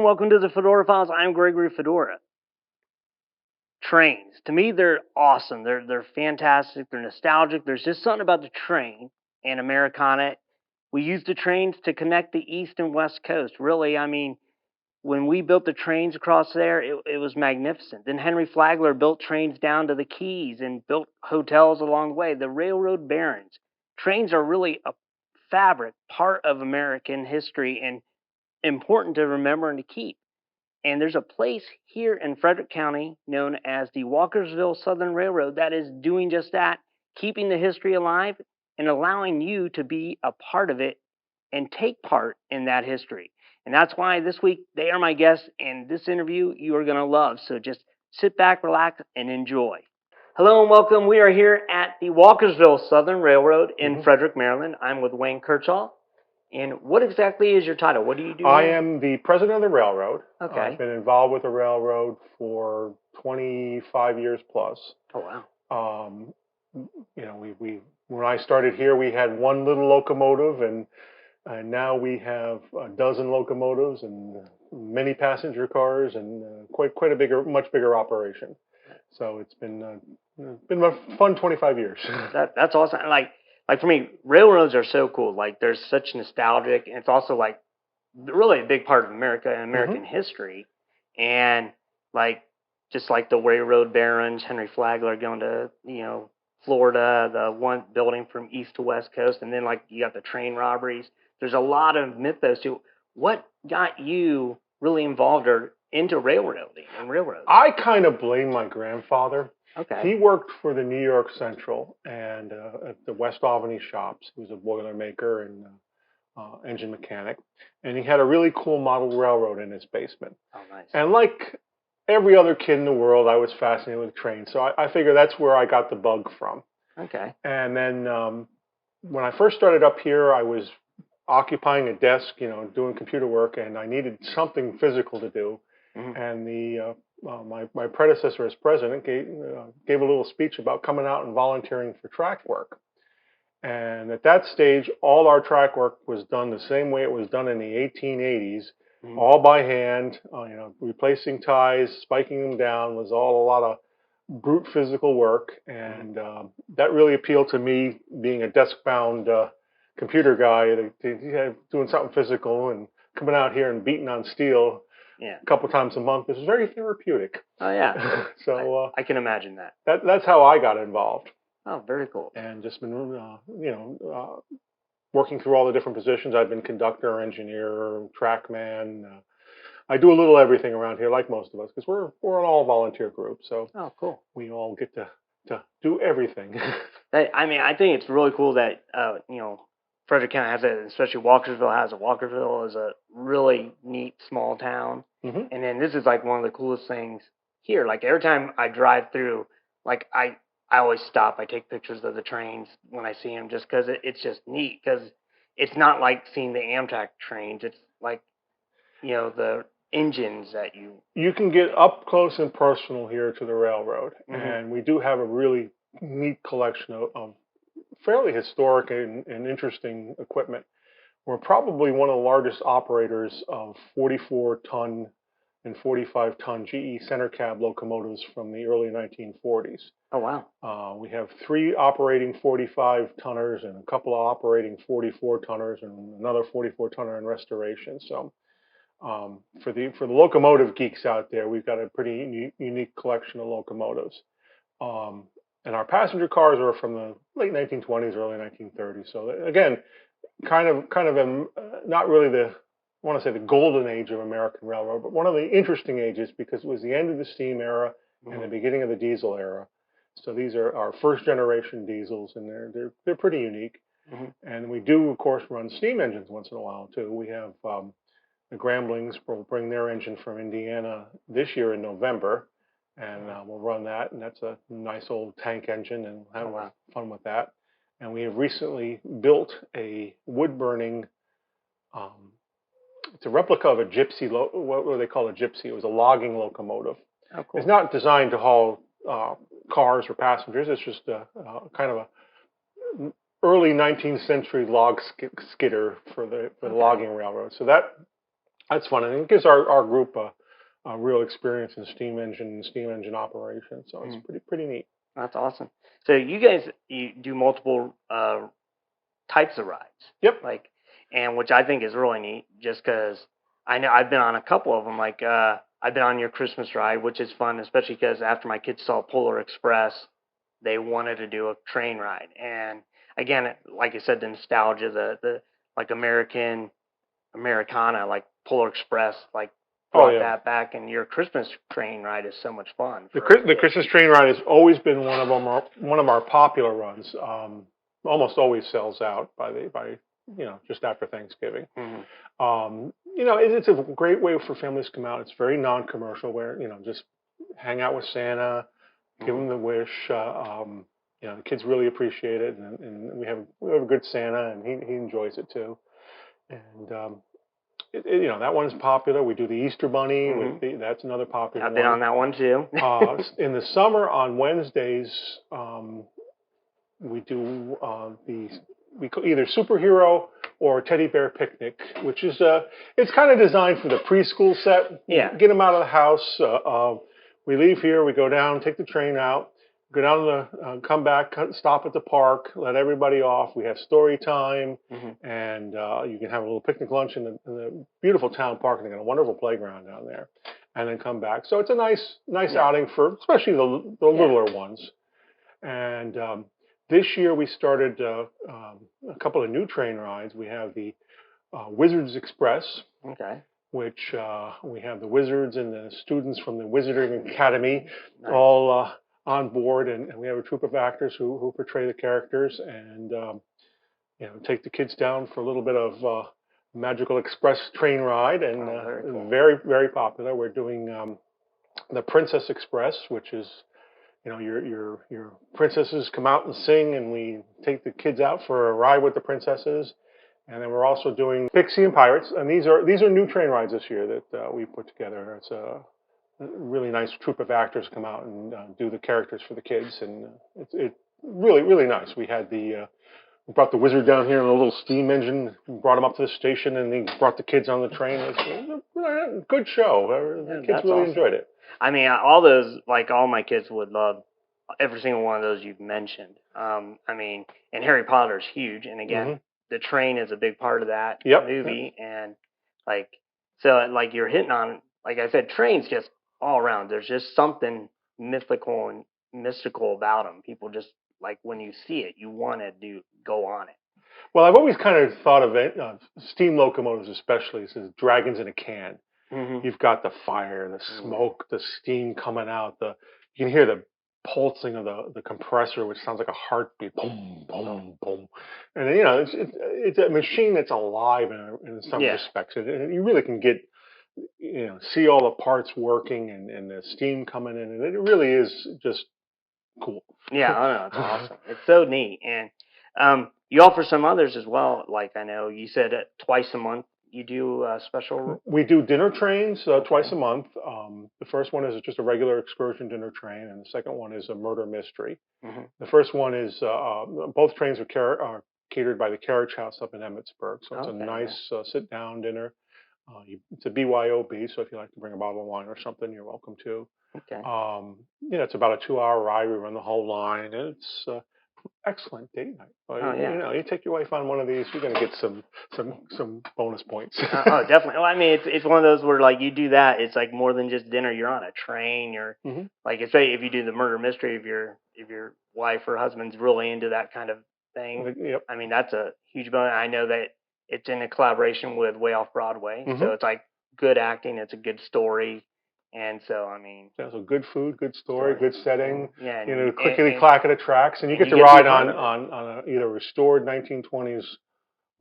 and welcome to the Fedora Files. I'm Gregory Fedora. Trains. To me, they're awesome. They're fantastic. They're nostalgic. There's just something about the train and Americana. We use the trains to connect the East and West Coast. Really, I mean, when we built the trains across there, it was magnificent. Then Henry Flagler built trains down to the Keys and built hotels along the way. The railroad barons. Trains are really a fabric, part of American history and important to remember and to keep. And there's a place here in Frederick County known as the Walkersville Southern Railroad that is doing just that, keeping the history alive and allowing you to be a part of it and take part in that history. And that's why this week they are my guests, and this interview you are going to love. So just sit back, relax, and enjoy. Hello and welcome. We are here at the Walkersville Southern Railroad in Frederick, Maryland. I'm with Wayne Kirchhoff. And what exactly is your title? What do you do? I am the president of the railroad. Okay. I've been involved with the railroad for 25 years plus. Oh, wow. We when I started here, we had one little locomotive, and now we have a dozen locomotives and many passenger cars, and quite a much bigger operation. So it's been a fun 25 years. That's awesome. Like for me, railroads are so cool. Like there's such nostalgic, and it's also like really a big part of America and American history. And like just like the railroad barons, Henry Flagler going to Florida, the one building from east to west coast, and then like you got the train robberies. There's a lot of mythos too. What got you really involved or into railroading and railroads? I kind of blame my grandfather. Okay. He worked for the New York Central and at the West Albany shops. He was a boiler maker and engine mechanic, and he had a really cool model railroad in his basement. Oh, nice. And like every other kid in the world, I was fascinated with trains, so I figure that's where I got the bug from. Okay. And then when I first started up here, I was occupying a desk, doing computer work, and I needed something physical to do. And my predecessor as president gave a little speech about coming out and volunteering for track work. And at that stage, all our track work was done the same way it was done in the 1880s, all by hand. Replacing ties, spiking them down was all a lot of brute physical work, and that really appealed to me, being a desk-bound computer guy, doing something physical and coming out here and beating on steel. Yeah. A couple times a month. This is very therapeutic. Oh, yeah. So I can imagine that. That's how I got involved. Oh, very cool. And just been, working through all the different positions. I've been conductor, engineer, trackman. I do a little everything around here, like most of us, because we're an all volunteer group. So cool. We all get to do everything. I think it's really cool that Frederick County has it, especially Walkersville has it. Walkersville is a really neat small town. And then this is like one of the coolest things here. Like every time I drive through, like I always stop. I take pictures of the trains when I see them, just because it's just neat. Because it's not like seeing the Amtrak trains. It's like the engines that you can get up close and personal here to the railroad, and we do have a really neat collection of fairly historic and interesting equipment. We're probably one of the largest operators of 44-ton and 45-ton GE center cab locomotives from the early 1940s. Oh, wow. We have 3 operating 45-tonners and a couple of operating 44-tonners and another 44-tonner in restoration. So for the locomotive geeks out there, we've got a pretty unique collection of locomotives. And our passenger cars are from the late 1920s, early 1930s. So again, kind of not really I want to say the golden age of American railroad, but one of the interesting ages, because it was the end of the steam era and the beginning of the diesel era. So these are our first generation diesels, and they're pretty unique. And we do, of course, run steam engines once in a while too. We have the Gramblings will bring their engine from Indiana this year in November. And we'll run that, and that's a nice old tank engine, and we'll have fun with that. And we have recently built a wood-burning, it's a replica of a gypsy, what do they call a gypsy? It was a logging locomotive. Oh, cool. It's not designed to haul cars or passengers. It's just a kind of a early 19th century log skidder for the logging railroad. So that That's fun, and it gives our group a real experience in steam engine operation. So it's Mm, pretty neat. that's awesome. So you guys you do multiple types of rides, Yep. like, and which I think is really neat, just because I know I've been on a couple of them. Like I've been on your Christmas ride, which is fun, especially because after my kids saw Polar Express, they wanted to do a train ride. And again, like I said, the nostalgia, the like Americana, like Polar Express, like Oh brought yeah. that back. And your Christmas train ride is so much fun The for The kids. Christmas train ride has always been one of our popular runs. Almost always sells out by just after Thanksgiving. Hmm. It's a great way for families to come out. It's very non-commercial, where just hang out with Santa, give Hmm. him the wish. The kids really appreciate it, and we have a good Santa, and he enjoys it too. And that one's popular. We do the Easter Bunny. Hmm. That's another popular I've been one. on that one too. In the summer on Wednesdays, we do either superhero or teddy bear picnic, which is it's kind of designed for the preschool set. Yeah. Get them out of the house. We leave here, we go down, take the train out, go down come back, stop at the park, let everybody off. We have story time, Hmm. and you can have a little picnic lunch in the beautiful town park, and they got a wonderful playground down there, and then come back. So it's a nice Yeah. outing for especially the Yeah. littler ones. And this year we started a couple of new train rides. We have the Wizards Express, Okay. which we have the wizards and the students from the Wizarding Academy Nice. all on board, and we have a troupe of actors who portray the characters, and take the kids down for a little bit of magical express train ride, and Oh, very cool. very very popular. We're doing the Princess Express, which is your princesses come out and sing, and we take the kids out for a ride with the princesses. And then we're also doing Pixie and Pirates, and these are new train rides this year that we put together. It's a really nice troupe of actors come out and do the characters for the kids, and it's really really nice. We brought the wizard down here in a little steam engine, brought him up to the station, and he brought the kids on the train. It was a good show. Yeah, The kids that's really awesome. enjoyed it. I mean, all those, like all my kids would love every single one of those you've mentioned. I mean, and Harry Potter's huge, and again, Hmm. the train is a big part of that Yep. Yep. movie, and like, so like you're hitting on, like I said, trains just all around. There's just something mythical and mystical about them. People just like when you see it, you want to go on it. Well, I've always kind of thought of it, steam locomotives especially, as dragons in a can. Hmm. You've got the fire, the Hmm. smoke, the steam coming out. You can hear the pulsing of the compressor, which sounds like a heartbeat. Boom, Oh, boom, boom. And it's a machine that's alive in some yeah. respects. And you really can see all the parts working and the steam coming in, and it really is just cool. Yeah, I know it's awesome. It's so neat, and you offer some others as well. Like I know you said twice a month you do special. We do dinner trains twice Okay. a month. The first one is just a regular excursion dinner train, and the second one is a murder mystery. Hmm. The first one is both trains are catered by the Carriage House up in Emmitsburg, so it's a Okay. Yeah. nice sit-down dinner. It's a BYOB, so if you like to bring a bottle of wine or something, you're welcome to. Okay. It's about a 2-hour ride. We run the whole line, and it's excellent date night. Oh yeah. You take your wife on one of these, you're going to get some bonus points. Oh, definitely. Well, I mean, it's one of those where like you do that, it's like more than just dinner. You're on a train. You're Hmm. like, say if you do the murder mystery, if your wife or husband's really into that kind of thing, Yep. I mean that's a huge bonus. I know that it's in a collaboration with Way Off Broadway, so Hmm. it's like good acting. It's a good story, and so I mean, Yeah, so good food, good story, story. good Yeah, setting. yeah, Clickety clack of the tracks, and you and get you to get to be ride part on of it. either a restored 1920s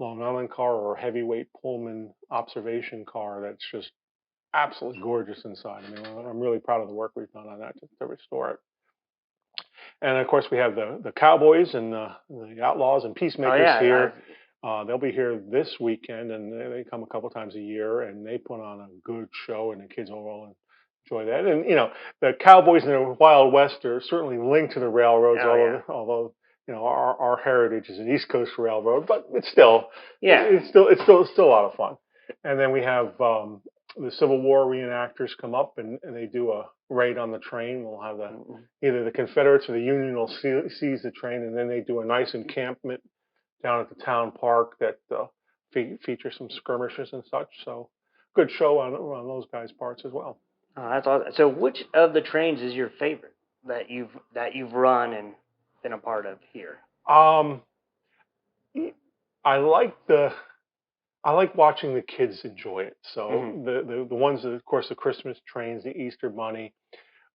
Long Island car or a heavyweight Pullman observation car that's just absolutely gorgeous inside. I mean, I'm really proud of the work we've done on that to restore it. And of course, we have the Cowboys and the Outlaws and Oh Peacemakers yeah, here. They'll be here this weekend, and they come a couple times a year, and they put on a good show, and the kids will all enjoy that. And the Cowboys in the Wild West are certainly linked to the railroads, oh yeah, although our heritage is an East Coast railroad, but it's still yeah. it's still a lot of fun. And then we have the Civil War reenactors come up and they do a raid on the train. We'll have either the Confederates or the Union will seize the train, and then they do a nice encampment down at the town park that feature some skirmishes and such. So good show on those guys' parts as well. Oh, that's awesome. So, which of the trains is your favorite that you've run and been a part of here? Um, I like watching the kids enjoy it. So Hmm. the ones that, of course, the Christmas trains, the Easter Bunny.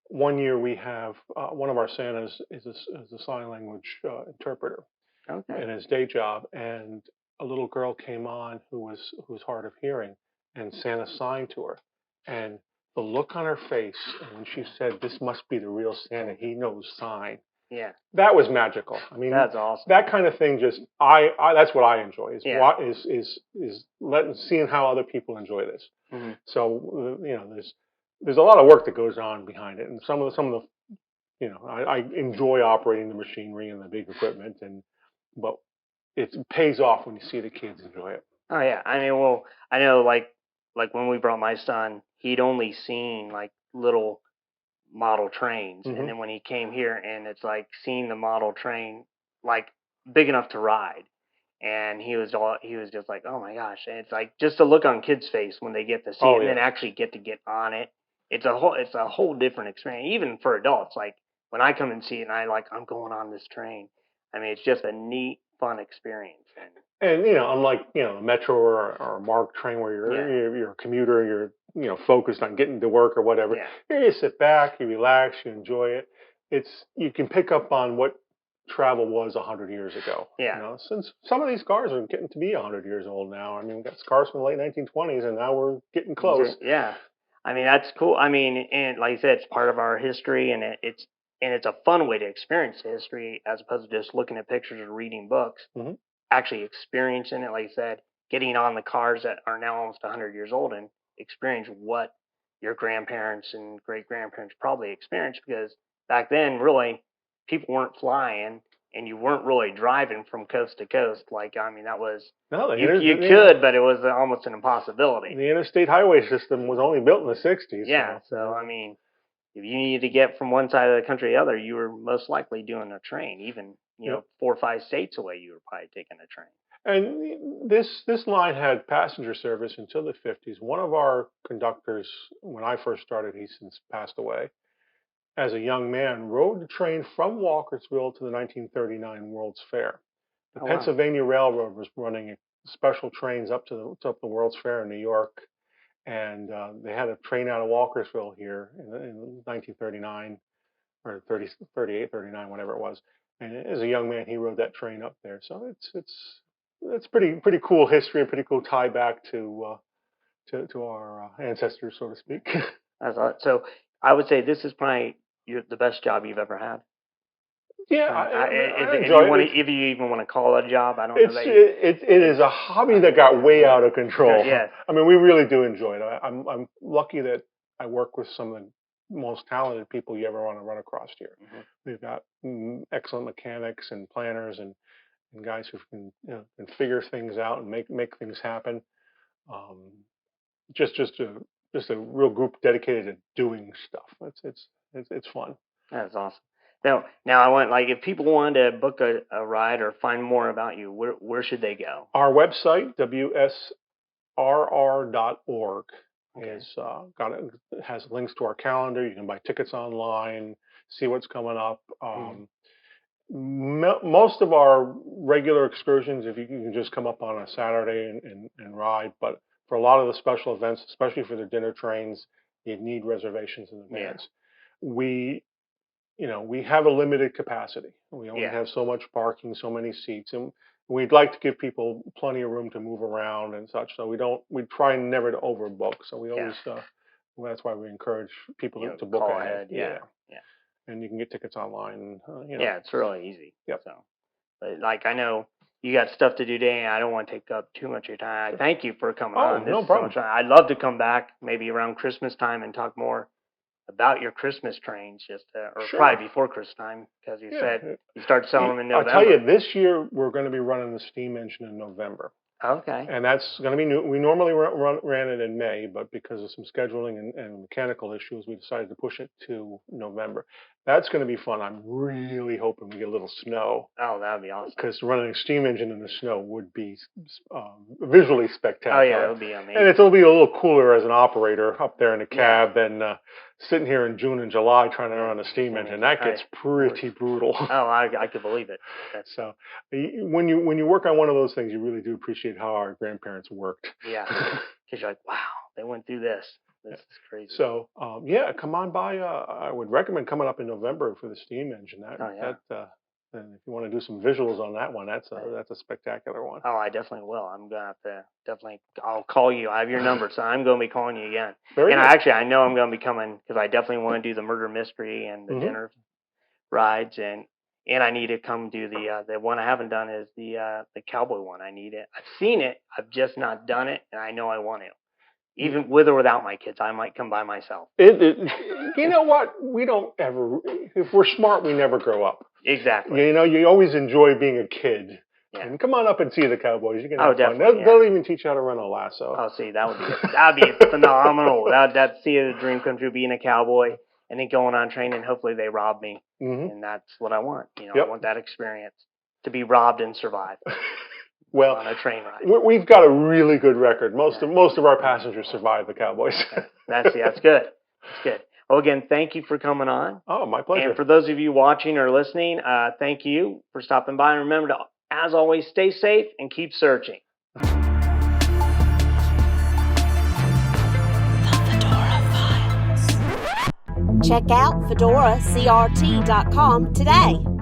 One year we have one of our Santas is a sign language interpreter Okay. in his day job, and a little girl came on who was hard of hearing, and Santa signed to her, and the look on her face, and when she said, "This must be the real Santa. He knows sign." Yeah, That was magical. I mean, that's awesome. that kind of thing just I that's what I enjoy is Yeah. what is letting seeing how other people enjoy this. Hmm. So there's a lot of work that goes on behind it, and some of the I enjoy operating the machinery and the big equipment, but it pays off when you see the kids enjoy it. Oh yeah. I mean, well, I know like when we brought my son, he'd only seen like little model trains, and Hmm. then when he came here, and it's like seeing the model train like big enough to ride, and he was just like, oh my gosh, and it's like just the look on kids' face when they get to see it, Oh and then yeah, actually get on it. It's a whole different experience, even for adults. Like when I come and see it, and I'm going on this train. I mean, it's just a neat, fun experience, and and unlike a metro or a MARC train where yeah, you're a commuter, you're focused on getting to work or whatever. yeah, Here you sit back, you relax, you enjoy it. You can pick up on what travel was 100 years ago. yeah. Since some of these cars are getting to be 100 years old now. I mean, we've got cars from the late 1920s, and now we're getting close. Yeah. I mean, that's cool. I mean, and like I said, it's part of our history, and it's a fun way to experience history as opposed to just looking at pictures or reading books. Hmm. Actually experiencing it, like I said, getting on the cars that are now almost 100 years old and experience what your grandparents and great grandparents probably experienced, because back then, really, people weren't flying and you weren't really driving from coast to coast. Like, I mean, that was, No, you could, but it was almost an impossibility. the interstate highway system was only built in the 60s, Yeah. so So, I mean, if you needed to get from one side of the country to the other, you were most likely doing a train. Even, yeah. 4 or 5 states away, you were probably taking a train. And this line had passenger service until the 50s. One of our conductors, when I first started, he's since passed away, as a young man, rode the train from Walkersville to the 1939 World's Fair. The Oh, wow. Pennsylvania Railroad was running special trains up the World's Fair in New York, and they had a train out of Walkersville here in 1939 or 30, 38, 39, whatever it was. And as a young man, he rode that train up there. So it's pretty cool history, a pretty cool tie back to our ancestors, so to speak. So I would say this is probably the best job you've ever had. Yeah, And I if you enjoy want it. to, if you even want to call it a job, I don't know It's that you. it is a hobby that got way out of control. Yes. I mean, we really do enjoy it. I'm lucky that I work with some of the most talented people you ever want to run across here. Hmm. We've got excellent mechanics and planners and guys who can figure things out and make things happen. Um, just a real group dedicated to doing stuff. It's fun. That's awesome. Now I want, like, if people wanted to book a ride or find more about you, where should they go? Our website WSRR.org Okay. is has links to our calendar. You can buy tickets online, see what's coming up. Hmm. Most of our regular excursions, if you can just come up on a Saturday and ride, but for a lot of the special events, especially for the dinner trains, you need reservations in Yeah. advance. We we have a limited capacity. We only Yeah. have so much parking, so many seats, and we'd like to give people plenty of room to move around and such. So we try never to overbook. So we Yeah. always, well, that's why we encourage people to book Call ahead. ahead. Yeah, Yeah. Yeah. and you can get tickets online. Yeah. It's really easy. Yep. So, but like I know you got stuff to do today, and I don't want to take up too much of your time. I thank you for coming Oh, on. This no is so much problem. fun. I'd love to come back maybe around Christmas time and talk more about your Christmas trains, or Sure. probably before Christmas time, because you Yeah. said you start selling them in I'll tell you, November. this year we're going to be running the steam engine in November. Okay. And that's going to be new. We normally ran it in May, but because of some scheduling and mechanical issues, we decided to push it to November. That's going to be fun. I'm really hoping we get a little snow, Oh, that would be awesome. because running a steam engine in the snow would be visually spectacular. Oh, yeah, it would be amazing. And it'll be a little cooler as an operator up there in the cab than sitting here in June and July trying to run a steam engine. That gets pretty brutal. Oh, I could believe it. So when you work on one of those things, you really do appreciate how our grandparents worked. Yeah, because you're like, wow, they went through this. This is crazy. So yeah, come on by. I would recommend coming up in November for the steam engine. And if you want to do some visuals on that one, that's a spectacular one. Oh, I definitely will. I'm gonna have to I'll call you. I have your number, so I'm gonna be calling you again. Very good. I know I'm gonna be coming because I definitely want to do the murder mystery and the dinner rides, and I need to come do the one I haven't done is the cowboy one. I need it. I've seen it. I've just not done it, and I know I want to. Even with or without my kids, I might come by myself. You know what? We don't ever. If we're smart, we never grow up. Exactly. You know, you always enjoy being a kid. Yeah. And come on up and see the Cowboys. You can have fun. Definitely. They'll even teach you how to run a lasso. Oh, see, that'd be phenomenal. That'd see a dream come true, being a cowboy and then going on training. Hopefully, they rob me, and that's what I want. You know, I want that experience to be robbed and survive. Well, on a train ride. We've got a really good record. Most of our passengers survive the Cowboys. That's good. That's good. Well, again, thank you for coming on. Oh, my pleasure. And for those of you watching or listening, thank you for stopping by. And remember to, as always, stay safe and keep searching. Check out FedoraCRT.com today.